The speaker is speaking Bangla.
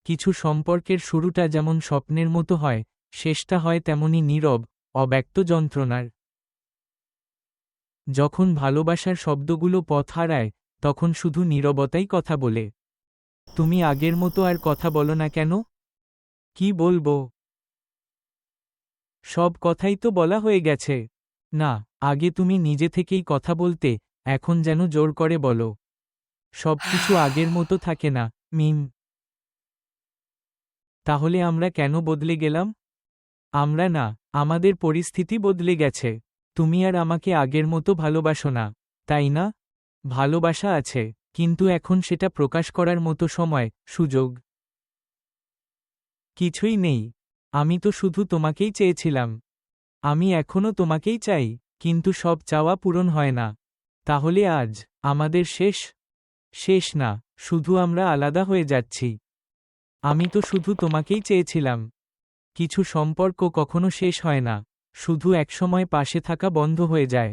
কিছু সম্পর্কের শুরুটা যেমন স্বপ্নের মতো হয়, শেষটা হয় তেমনি নীরব, অব্যক্ত যন্ত্রণার। যখন ভালোবাসার শব্দগুলো পথ হারায়, তখন শুধু নীরবতাই কথা বলে। তুমি আগের মতো আর কথা বলো না কেন? কি বলবো? সব কথাই তো বলা হয়ে গেছে। না, আগে তুমি নিজে থেকেই কথা বলতে, এখন যেন জোর করে বলো। সবকিছু আগের মতো থাকে না, মিম। তাহলে আমরা কেন বদলে গেলাম? আমরা না, আমাদের পরিস্থিতি বদলে গেছে। তুমি আর আমাকে আগের মতো ভালোবাসো না, তাই না? ভালোবাসা আছে, কিন্তু এখন সেটা প্রকাশ করার মতো সময়, সুযোগ কিছুই নেই। আমি তো শুধু তোমাকেই চেয়েছিলাম। আমি এখনো তোমাকেই চাই, কিন্তু সব চাওয়া পূরণ হয় না। তাহলে আজ আমাদের শেষ? শেষ না, শুধু আমরা আলাদা হয়ে যাচ্ছি। আমি তো শুধু তোমাকেই চেয়েছিলাম। কিছু সম্পর্ক কখনো শেষ হয় না, শুধু একসময় পাশে থাকা বন্ধ হয়ে যায়।